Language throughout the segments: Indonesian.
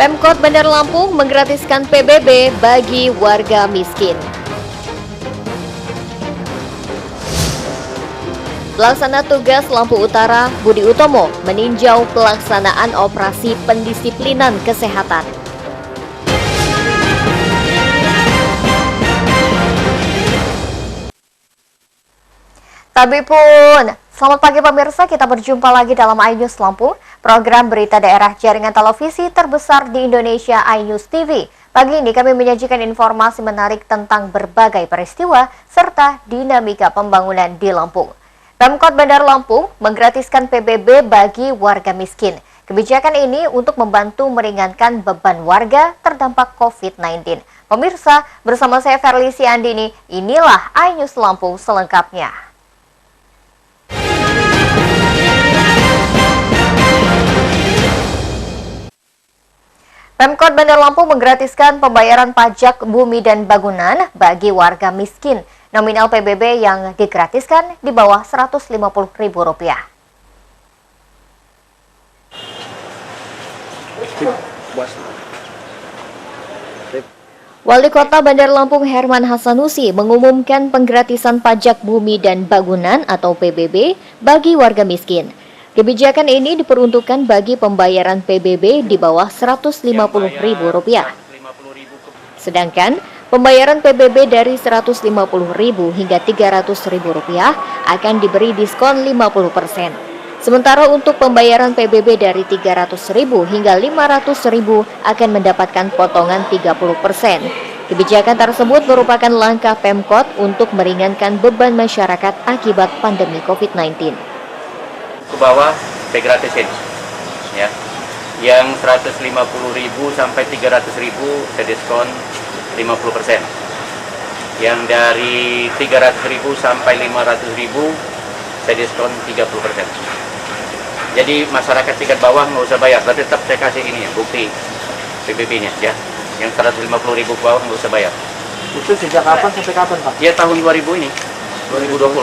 Pemkot Bandar Lampung menggratiskan PBB bagi warga miskin. Pelaksana tugas Lampu Utara, Budi Utomo, meninjau pelaksanaan operasi pendisiplinan kesehatan. Tapi pun, selamat pagi pemirsa, kita berjumpa lagi dalam iNews Lampung, program berita daerah jaringan televisi terbesar di Indonesia, iNews TV. Pagi ini kami menyajikan informasi menarik tentang berbagai peristiwa serta dinamika pembangunan di Lampung. Pemkot Bandar Lampung menggratiskan PBB bagi warga miskin. Kebijakan ini untuk membantu meringankan beban warga terdampak COVID-19. Pemirsa, bersama saya Ferlisi Andini, inilah iNews Lampung selengkapnya. Pemkot Bandar Lampung menggratiskan pembayaran pajak bumi dan bangunan bagi warga miskin. Nominal PBB yang digratiskan di bawah Rp150.000. Wali Kota Bandar Lampung Herman Hasanusi mengumumkan penggratisan pajak bumi dan bangunan atau PBB bagi warga miskin. Kebijakan ini diperuntukkan bagi pembayaran PBB di bawah Rp150.000. Sedangkan pembayaran PBB dari Rp150.000 hingga Rp300.000 akan diberi diskon 50%. Sementara untuk pembayaran PBB dari Rp300.000 hingga Rp500.000 akan mendapatkan potongan 30%. Kebijakan tersebut merupakan langkah Pemkot untuk meringankan beban masyarakat akibat pandemi COVID-19. Ke bawah gratisin, ya. Yang Rp150.000 sampai Rp300.000 saya diskon 50%. Yang dari Rp300.000 sampai Rp500.000 saya diskon 30%. Jadi masyarakat tingkat bawah nggak usah bayar, tapi tetap saya kasih ini ya, bukti PBB-nya ya. Yang Rp150.000 ke bawah nggak usah bayar. Itu sejak kapan sampai kapan, Pak? Ya tahun 2000 ini, 2020.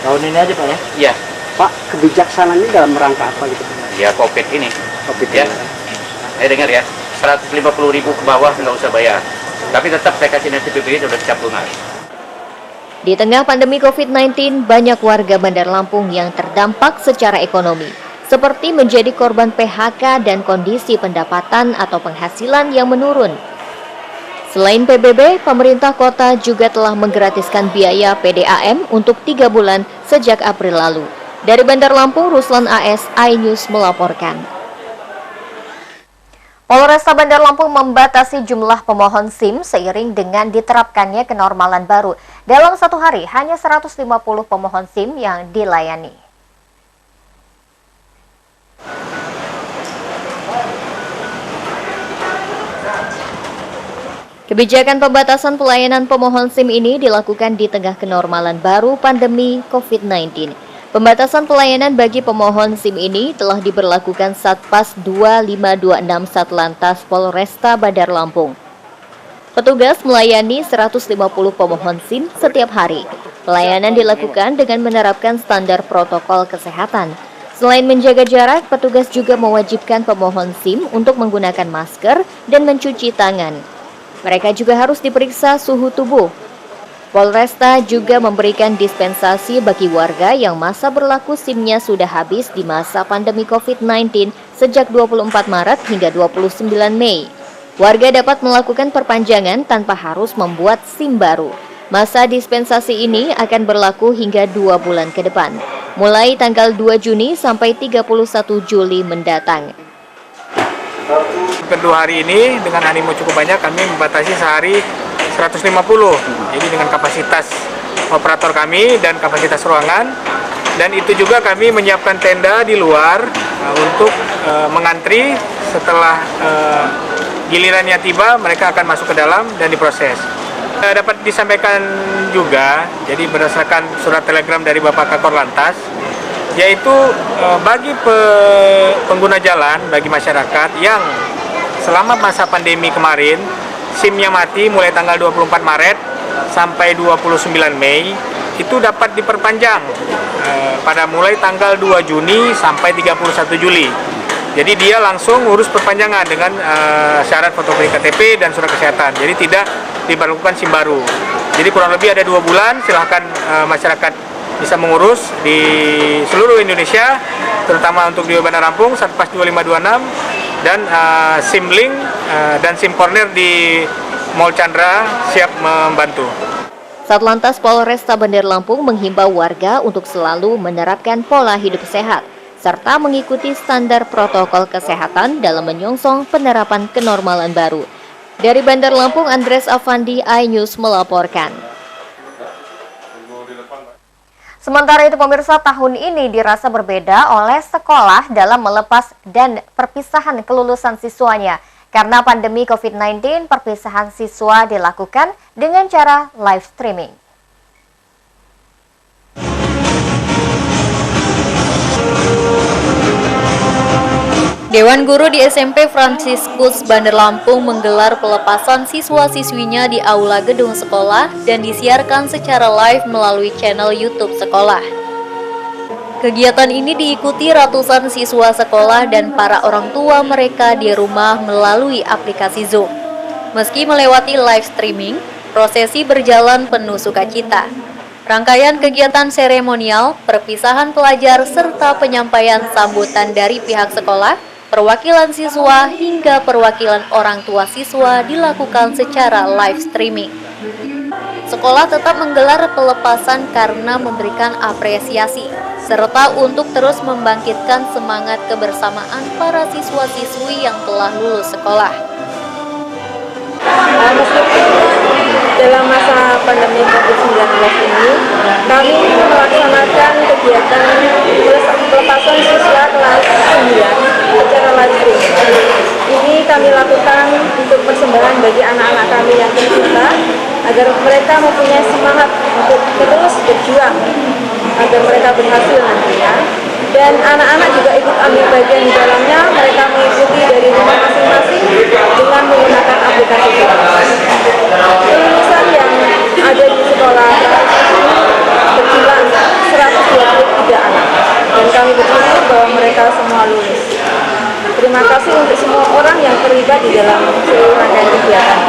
Tahun ini aja, Pak ya? Iya. Pak, kebijaksanaan ini dalam rangka apa gitu? Ya COVID ini. COVID ya. Dengar ya, Rp150.000 ke bawah nggak usah bayar. Tapi tetap saya kasih nanti PBB sudah siap lunas. Di tengah pandemi COVID-19, banyak warga Bandar Lampung yang terdampak secara ekonomi, seperti menjadi korban PHK dan kondisi pendapatan atau penghasilan yang menurun. Selain PBB, pemerintah kota juga telah menggratiskan biaya PDAM untuk 3 bulan sejak April lalu. Dari Bandar Lampung, Ruslan AS, iNews melaporkan. Polresta Bandar Lampung membatasi jumlah pemohon SIM seiring dengan diterapkannya kenormalan baru. Dalam satu hari, hanya 150 pemohon SIM yang dilayani. Kebijakan pembatasan pelayanan pemohon SIM ini dilakukan di tengah kenormalan baru pandemi COVID-19. Pembatasan pelayanan bagi pemohon SIM ini telah diberlakukan Satpas 2526 Satlantas Polresta Bandar Lampung. Petugas melayani 150 pemohon SIM setiap hari. Pelayanan dilakukan dengan menerapkan standar protokol kesehatan. Selain menjaga jarak, petugas juga mewajibkan pemohon SIM untuk menggunakan masker dan mencuci tangan. Mereka juga harus diperiksa suhu tubuh. Polresta juga memberikan dispensasi bagi warga yang masa berlaku SIM-nya sudah habis di masa pandemi COVID-19 sejak 24 Maret hingga 29 Mei. Warga dapat melakukan perpanjangan tanpa harus membuat SIM baru. Masa dispensasi ini akan berlaku hingga 2 bulan ke depan, mulai tanggal 2 Juni sampai 31 Juli mendatang. Kedua hari ini dengan animo cukup banyak, kami membatasi sehari 150. Jadi dengan kapasitas operator kami dan kapasitas ruangan, dan itu juga kami menyiapkan tenda di luar untuk mengantri. Setelah gilirannya tiba, mereka akan masuk ke dalam dan diproses. Dapat disampaikan juga, jadi berdasarkan surat telegram dari Bapak Kakor Lantas, yaitu bagi pengguna jalan, bagi masyarakat yang selama masa pandemi kemarin SIM-nya mati mulai tanggal 24 Maret sampai 29 Mei, itu dapat diperpanjang pada mulai tanggal 2 Juni sampai 31 Juli. Jadi dia langsung urus perpanjangan dengan syarat fotokopi KTP dan surat kesehatan. Jadi tidak diberlakukan SIM baru. Jadi kurang lebih ada 2 bulan, silahkan masyarakat bisa mengurus di seluruh Indonesia, terutama untuk di Bandar Lampung, Satpas 2526, dan SIM Link dan SIM Corner di Mall Chandra siap membantu. Satlantas Polresta Bandar Lampung menghimbau warga untuk selalu menerapkan pola hidup sehat, serta mengikuti standar protokol kesehatan dalam menyongsong penerapan kenormalan baru. Dari Bandar Lampung, Andres Avandi, iNews melaporkan. Sementara itu pemirsa, tahun ini dirasa berbeda oleh sekolah dalam melepas dan perpisahan kelulusan siswanya. Karena pandemi COVID-19, perpisahan siswa dilakukan dengan cara live streaming. Dewan Guru di SMP Fransiskus Bandar Lampung menggelar pelepasan siswa-siswinya di aula gedung sekolah dan disiarkan secara live melalui channel YouTube sekolah. Kegiatan ini diikuti ratusan siswa sekolah dan para orang tua mereka di rumah melalui aplikasi Zoom. Meski melewati live streaming, prosesi berjalan penuh sukacita. Rangkaian kegiatan seremonial, perpisahan pelajar, serta penyampaian sambutan dari pihak sekolah, perwakilan siswa hingga perwakilan orang tua siswa dilakukan secara live streaming. Sekolah tetap menggelar pelepasan karena memberikan apresiasi, serta untuk terus membangkitkan semangat kebersamaan para siswa-siswi yang telah lulus sekolah. Dalam masa pandemi COVID-19 ini, kami melaksanakan kegiatan pelepasan siswa kelas 9 secara live stream. Ini kami lakukan untuk persembahan bagi anak-anak kami yang tercinta, agar mereka mempunyai semangat untuk terus berjuang, agar mereka berhasil nantinya. Dan anak-anak juga ikut ambil bagian di dalamnya, mereka mengikuti dari rumah masing-masing dengan menggunakan aplikasi Zoom. Kelulusan yang ada di sekolah berjumlah 123 anak, dan kami bersyukur bahwa mereka semua lulus. Terima kasih untuk semua orang yang terlibat di dalam seluruh rangkaian kegiatan.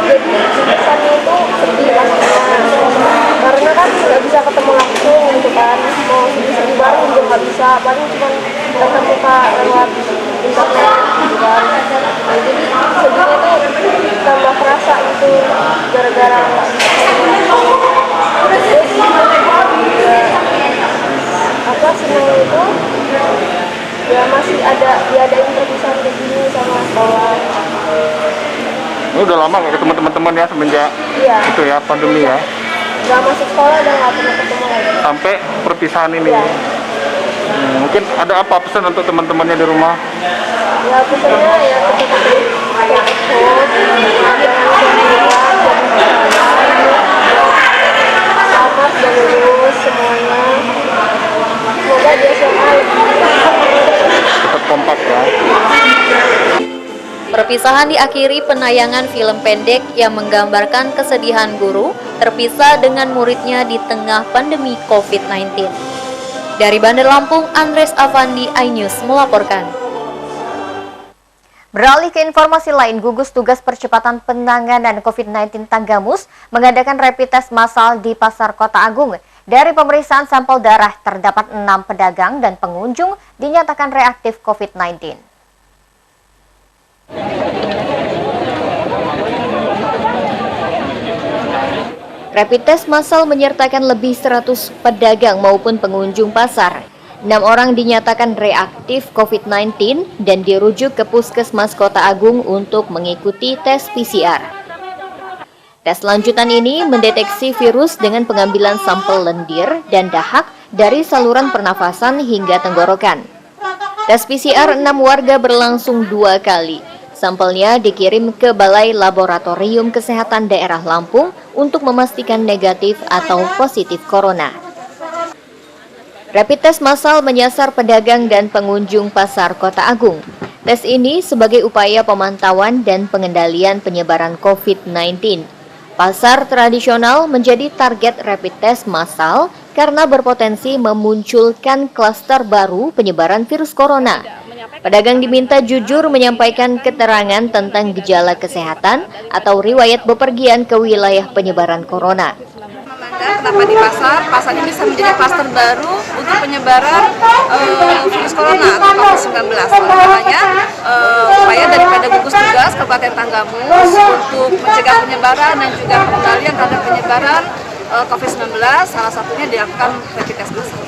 Jadi kesannya itu sedih karena kan nggak bisa ketemu langsung gitu kan, mau sedih bareng juga nggak bisa, paling cuma datang muka lewat internet gitu kan. Nah, jadi sedihnya tuh tambah kerasa itu gara-gara senang itu ya masih ada diadain perpisahan begini sama sekolah. Ini udah lama nggak ketemu teman-teman ya semenjak itu ya pandemi ya? Nggak masuk sekolah dan nggak pernah ketemu lagi. Sampai perpisahan ini. Ya. Mungkin ada apa pesan untuk teman-temannya di rumah? Ya pesannya ya tetap selamat dan lulus semuanya. Semoga di SMA Tetap kompak ya. Perpisahan diakhiri penayangan film pendek yang menggambarkan kesedihan guru terpisah dengan muridnya di tengah pandemi COVID-19. Dari Bandar Lampung, Andres Avandi, iNews melaporkan. Beralih ke informasi lain, gugus tugas percepatan penanganan COVID-19 Tanggamus mengadakan rapid test massal di Pasar Kota Agung. Dari pemeriksaan sampel darah, terdapat 6 pedagang dan pengunjung dinyatakan reaktif COVID-19. Rapid test massal menyertakan lebih 100 pedagang maupun pengunjung pasar. 6 orang dinyatakan reaktif COVID-19 dan dirujuk ke Puskesmas Kota Agung untuk mengikuti tes PCR. Tes lanjutan ini mendeteksi virus dengan pengambilan sampel lendir dan dahak dari saluran pernafasan hingga tenggorokan. Tes PCR 6 warga berlangsung 2 kali. Sampelnya dikirim ke Balai Laboratorium Kesehatan Daerah Lampung untuk memastikan negatif atau positif corona. Rapid test massal menyasar pedagang dan pengunjung Pasar Kota Agung. Tes ini sebagai upaya pemantauan dan pengendalian penyebaran COVID-19. Pasar tradisional menjadi target rapid test massal karena berpotensi memunculkan klaster baru penyebaran virus corona. Pedagang diminta jujur menyampaikan keterangan tentang gejala kesehatan atau riwayat bepergian ke wilayah penyebaran corona. Kenapa di pasar ini bisa menjadi klaster baru untuk penyebaran virus corona atau COVID-19. Makanya upaya daripada gugus tugas Kabupaten Tanggamus untuk mencegah penyebaran dan juga pengendalian terhadap penyebaran COVID-19 salah satunya dilakukan rapid test massal.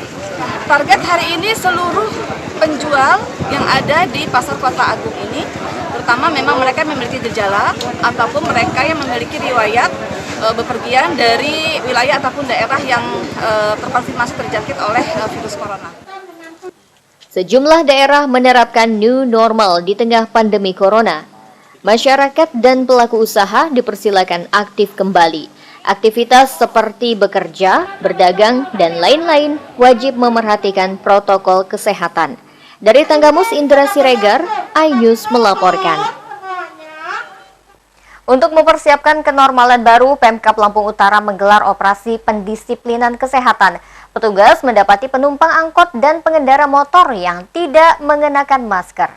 Target hari ini seluruh penjual yang ada di Pasar Kota Agung ini, terutama memang mereka memiliki gejala ataupun mereka yang memiliki riwayat bepergian dari wilayah ataupun daerah yang terkonfirmasi terjangkit oleh virus corona. Sejumlah daerah menerapkan new normal di tengah pandemi corona. Masyarakat dan pelaku usaha dipersilakan aktif kembali. Aktivitas seperti bekerja, berdagang, dan lain-lain wajib memerhatikan protokol kesehatan. Dari Tanggamus, Indra Siregar, iNews melaporkan. Untuk mempersiapkan kenormalan baru, Pemkab Lampung Utara menggelar operasi pendisiplinan kesehatan. Petugas mendapati penumpang angkot dan pengendara motor yang tidak mengenakan masker.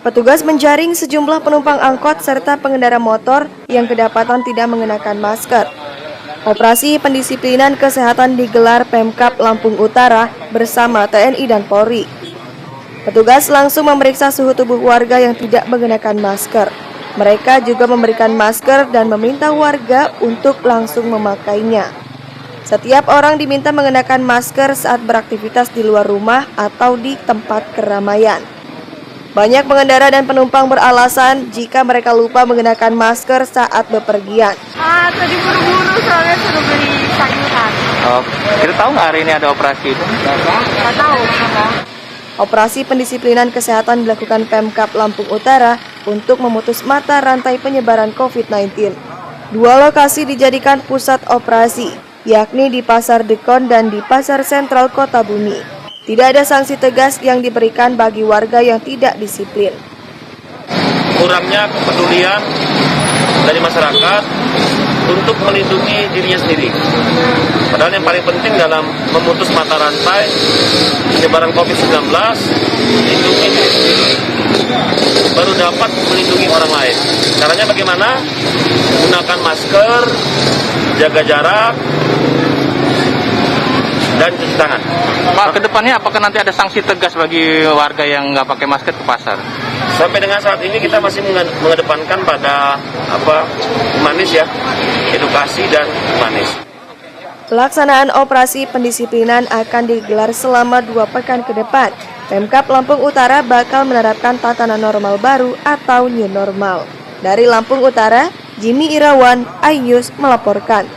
Petugas menjaring sejumlah penumpang angkot serta pengendara motor yang kedapatan tidak mengenakan masker. Operasi pendisiplinan kesehatan digelar Pemkab Lampung Utara bersama TNI dan Polri. Petugas langsung memeriksa suhu tubuh warga yang tidak mengenakan masker. Mereka juga memberikan masker dan meminta warga untuk langsung memakainya. Setiap orang diminta mengenakan masker saat beraktivitas di luar rumah atau di tempat keramaian. Banyak pengendara dan penumpang beralasan jika mereka lupa mengenakan masker saat bepergian. Tadi buru-buru soalnya suruh beli sayuran. Oh, kita tahu nggak hari ini ada operasi itu? Nggak tahu. Operasi pendisiplinan kesehatan dilakukan Pemkab Lampung Utara untuk memutus mata rantai penyebaran COVID-19. Dua lokasi dijadikan pusat operasi, yakni di Pasar Dekon dan di Pasar Sentral Kota Bumi. Tidak ada sanksi tegas yang diberikan bagi warga yang tidak disiplin. Kurangnya kepedulian dari masyarakat untuk melindungi dirinya sendiri. Padahal yang paling penting dalam memutus mata rantai penyebaran COVID-19, lindungi diri sendiri, baru dapat melindungi orang lain. Caranya bagaimana? Gunakan masker, jaga jarak, dan cuci tangan. Pak, kedepannya apakah nanti ada sanksi tegas bagi warga yang nggak pakai masker ke pasar? Sampai dengan saat ini kita masih mengedepankan pada humanis ya, edukasi dan humanis. Pelaksanaan operasi pendisiplinan akan digelar selama 2 pekan ke depan. Pemkab Lampung Utara bakal menerapkan tatanan normal baru atau new normal. Dari Lampung Utara, Jimmy Irawan, iNews melaporkan.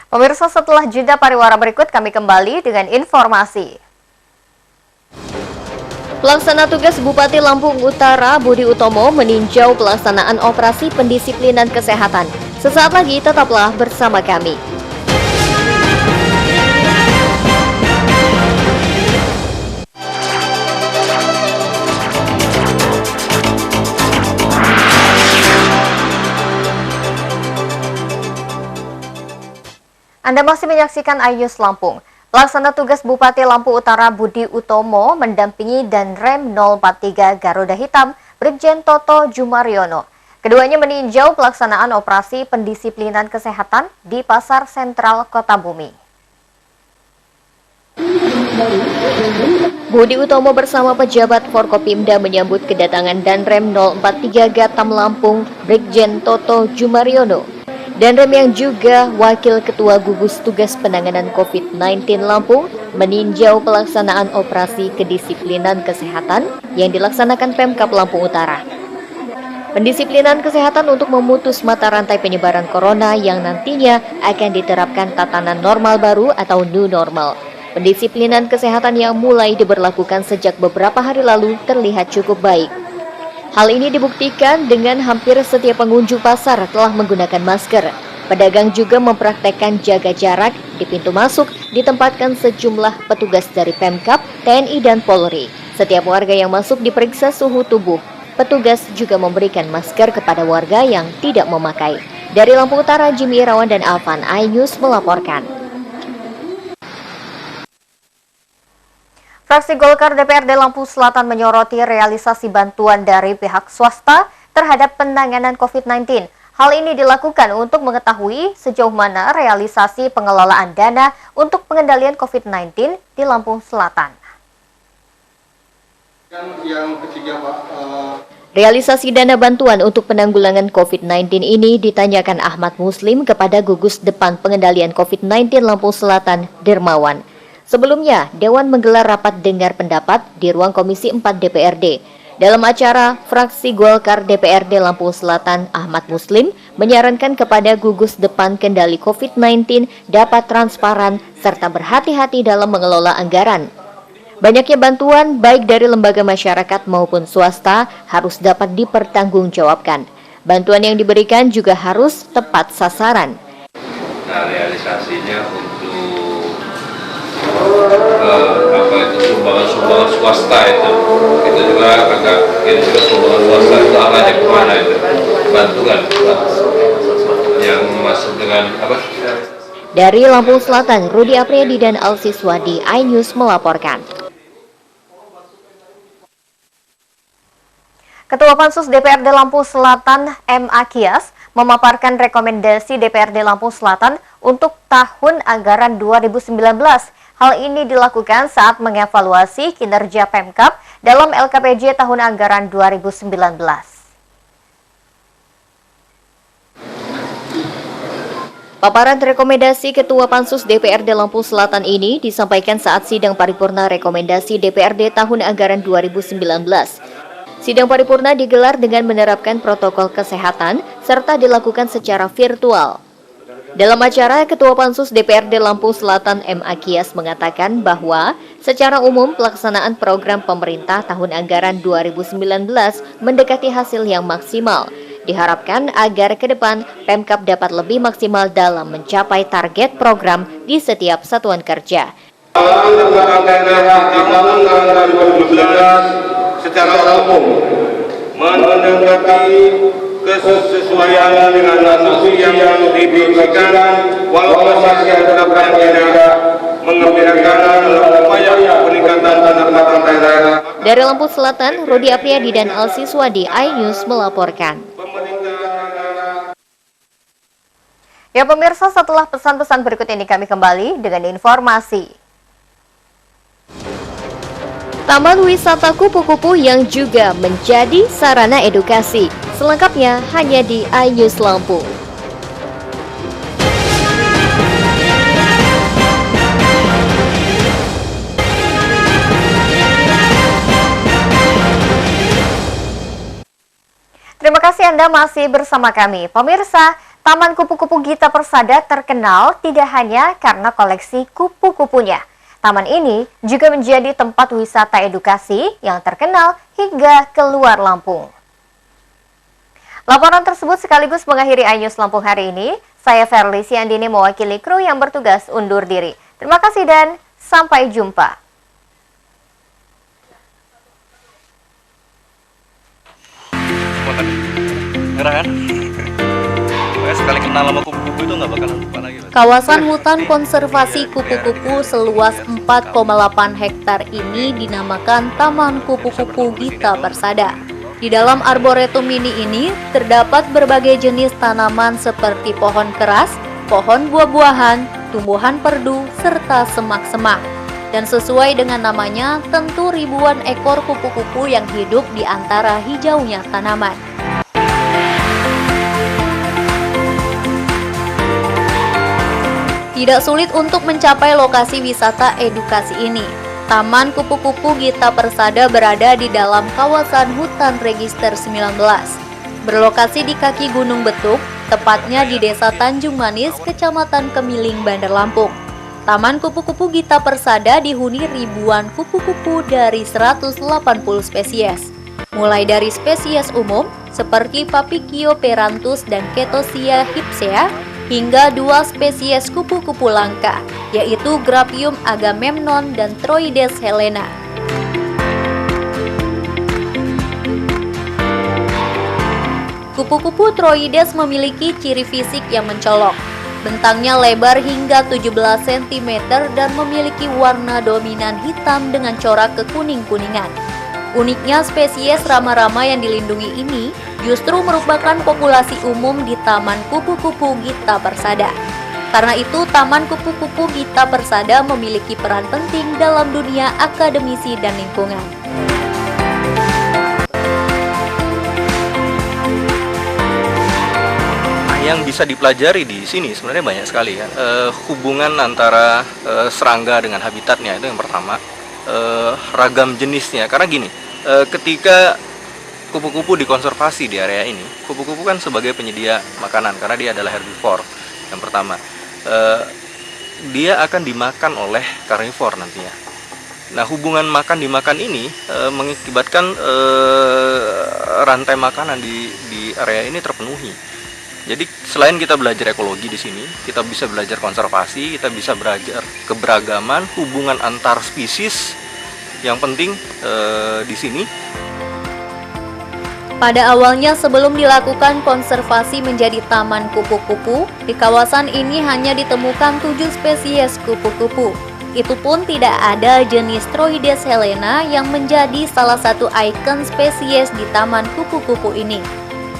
Pemirsa, setelah jeda pariwara berikut kami kembali dengan informasi. Pelaksana tugas Bupati Lampung Utara Budi Utomo meninjau pelaksanaan operasi pendisiplinan kesehatan. Sesaat lagi tetaplah bersama kami. Anda masih menyaksikan iNews Lampung. Pelaksana tugas Bupati Lampung Utara Budi Utomo mendampingi Danrem 043 Garuda Hitam Brigjen Toto Jumariono. Keduanya meninjau pelaksanaan operasi pendisiplinan kesehatan di Pasar Sentral Kota Bumi. Budi Utomo bersama pejabat Forkopimda menyambut kedatangan Danrem 043 Gatam Lampung Brigjen Toto Jumariono. Danrem yang juga Wakil Ketua Gugus Tugas Penanganan COVID-19 Lampung meninjau pelaksanaan operasi kedisiplinan kesehatan yang dilaksanakan Pemkab Lampung Utara. Pendisiplinan kesehatan untuk memutus mata rantai penyebaran corona yang nantinya akan diterapkan tatanan normal baru atau new normal. Pendisiplinan kesehatan yang mulai diberlakukan sejak beberapa hari lalu terlihat cukup baik. Hal ini dibuktikan dengan hampir setiap pengunjung pasar telah menggunakan masker. Pedagang juga mempraktekkan jaga jarak. Di pintu masuk ditempatkan sejumlah petugas dari Pemkab, TNI, dan Polri. Setiap warga yang masuk diperiksa suhu tubuh. Petugas juga memberikan masker kepada warga yang tidak memakai. Dari Lampung Utara, Jimmy Irawan dan Alvan iNews melaporkan. Fraksi Golkar DPRD Lampung Selatan menyoroti realisasi bantuan dari pihak swasta terhadap penanganan COVID-19. Hal ini dilakukan untuk mengetahui sejauh mana realisasi pengelolaan dana untuk pengendalian COVID-19 di Lampung Selatan. Yang ketiga, Pak. Realisasi dana bantuan untuk penanggulangan COVID-19 ini ditanyakan Ahmad Muslim kepada Gugus Depan Pengendalian COVID-19 Lampung Selatan, Dermawan. Sebelumnya, Dewan menggelar rapat dengar pendapat di ruang Komisi 4 DPRD. Dalam acara, fraksi Golkar DPRD Lampung Selatan, Ahmad Muslim, menyarankan kepada Gugus Depan Kendali COVID-19 dapat transparan serta berhati-hati dalam mengelola anggaran. Banyaknya bantuan baik dari lembaga masyarakat maupun swasta harus dapat dipertanggungjawabkan. Bantuan yang diberikan juga harus tepat sasaran. Nah, realisasinya untuk sumbangan swasta itu juga agak sumbangan swasta itu arahnya kemana itu bantuan yang masuk dengan apa? Dari Lampung Selatan, Rudi Apriyadi dan Alsi Swadi iNews melaporkan. Ketua Pansus DPRD Lampung Selatan M. Akias memaparkan rekomendasi DPRD Lampung Selatan untuk tahun anggaran 2019. Hal ini dilakukan saat mengevaluasi kinerja Pemkab dalam LKPJ tahun anggaran 2019. Paparan rekomendasi Ketua Pansus DPRD Lampung Selatan ini disampaikan saat sidang paripurna rekomendasi DPRD tahun anggaran 2019. Sidang paripurna digelar dengan menerapkan protokol kesehatan serta dilakukan secara virtual. Dalam acara, Ketua Pansus DPRD Lampung Selatan M. Akias mengatakan bahwa secara umum pelaksanaan program pemerintah tahun anggaran 2019 mendekati hasil yang maksimal. Diharapkan agar ke depan Pemkab dapat lebih maksimal dalam mencapai target program di setiap satuan kerja. Secara umum mendekati kesesuaian dengan asumsi yang diberikan, walau masih ada perbedaan mengembirakan dalam upaya peningkatan pendapatan daerah. Dari Lampung Selatan, Rudi Apriyadi dan Alsi Swadi iNews melaporkan. Ya pemirsa, setelah pesan-pesan berikut ini kami kembali dengan informasi. Taman wisata kupu-kupu yang juga menjadi sarana edukasi. Selengkapnya hanya di iNews Lampung. Terima kasih Anda masih bersama kami. Pemirsa, Taman Kupu-Kupu Gita Persada terkenal tidak hanya karena koleksi kupu-kupunya. Taman ini juga menjadi tempat wisata edukasi yang terkenal hingga keluar Lampung. Laporan tersebut sekaligus mengakhiri iNews Lampung hari ini. Saya Verly Siandini mewakili kru yang bertugas undur diri. Terima kasih dan sampai jumpa. Merah kan? Sekali kenal sama kupu-kupu itu nggak bakalan lupa lagi. Kawasan hutan konservasi kupu-kupu seluas 4,8 hektar ini dinamakan Taman Kupu-Kupu Gita Persada. Di dalam arboretum mini ini terdapat berbagai jenis tanaman seperti pohon keras, pohon buah-buahan, tumbuhan perdu, serta semak-semak. Dan sesuai dengan namanya, tentu ribuan ekor kupu-kupu yang hidup di antara hijaunya tanaman. Tidak sulit untuk mencapai lokasi wisata edukasi ini. Taman Kupu-Kupu Gita Persada berada di dalam kawasan hutan Register 19. Berlokasi di kaki Gunung Betuk, tepatnya di Desa Tanjung Manis, Kecamatan Kemiling, Bandar Lampung. Taman Kupu-Kupu Gita Persada dihuni ribuan kupu-kupu dari 180 spesies. Mulai dari spesies umum seperti Papikio perantus dan Ketosia hypsea, hingga 2 spesies kupu-kupu langka, yaitu Graphium agamemnon dan Troides helena. Kupu-kupu Troides memiliki ciri fisik yang mencolok. Bentangnya lebar hingga 17 cm dan memiliki warna dominan hitam dengan corak kekuning-kuningan. Uniknya, spesies rama-rama yang dilindungi ini justru merupakan populasi umum di Taman Kupu-kupu Gita Persada. Karena itu, Taman Kupu-kupu Gita Persada memiliki peran penting dalam dunia akademisi dan lingkungan. Yang bisa dipelajari di sini sebenarnya banyak sekali ya. Hubungan antara serangga dengan habitatnya itu yang pertama. Ragam jenisnya, karena gini, ketika kupu-kupu dikonservasi di area ini, kupu-kupu kan sebagai penyedia makanan karena dia adalah herbivore. Yang pertama, dia akan dimakan oleh karnivor nantinya. Nah, hubungan makan dimakan ini mengakibatkan rantai makanan di area ini terpenuhi. Jadi selain kita belajar ekologi di sini, kita bisa belajar konservasi, kita bisa belajar keberagaman, hubungan antar spesies yang penting di sini. Pada awalnya sebelum dilakukan konservasi menjadi Taman Kupu-kupu, di kawasan ini hanya ditemukan 7 spesies kupu-kupu. Itu pun tidak ada jenis Troides helena yang menjadi salah satu ikon spesies di Taman Kupu-kupu ini.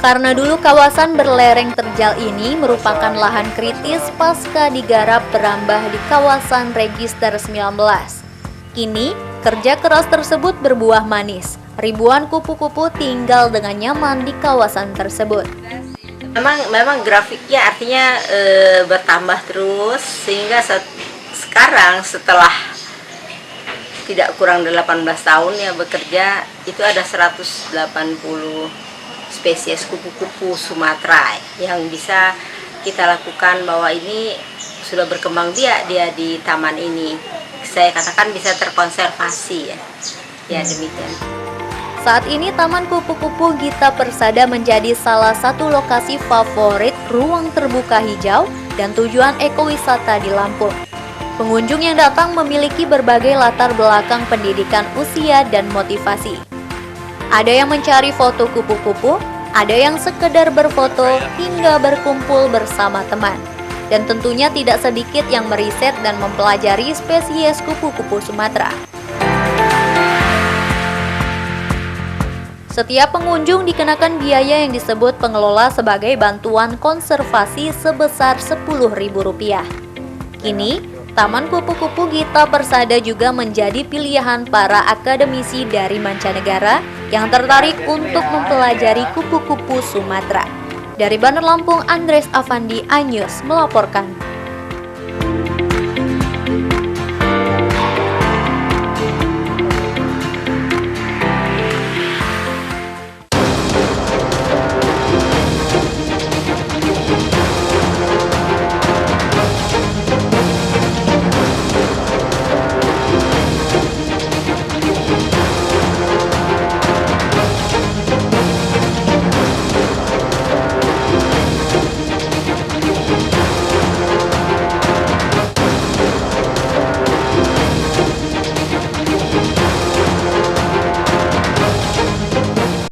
Karena dulu kawasan berlereng terjal ini merupakan lahan kritis pasca digarap berambah di kawasan Register 19. Kini, kerja keras tersebut berbuah manis. Ribuan kupu-kupu tinggal dengan nyaman di kawasan tersebut. Memang grafiknya artinya bertambah terus, sehingga sekarang setelah tidak kurang 18 tahun ya bekerja, itu ada 180 spesies kupu-kupu Sumatera yang bisa kita lakukan, bahwa ini sudah berkembang biak dia di taman ini. Saya katakan bisa terkonservasi ya. Ya demikian. Saat ini Taman Kupu-kupu Gita Persada menjadi salah satu lokasi favorit ruang terbuka hijau dan tujuan ekowisata di Lampung. Pengunjung yang datang memiliki berbagai latar belakang pendidikan, usia, dan motivasi. Ada yang mencari foto kupu-kupu, ada yang sekedar berfoto hingga berkumpul bersama teman. Dan tentunya tidak sedikit yang meriset dan mempelajari spesies kupu-kupu Sumatera. Setiap pengunjung dikenakan biaya yang disebut pengelola sebagai bantuan konservasi sebesar Rp10.000. Kini, Taman Kupu-kupu Gita Persada juga menjadi pilihan para akademisi dari mancanegara yang tertarik untuk mempelajari kupu-kupu Sumatera. Dari Bandar Lampung, Andres Avandi, iNews melaporkan.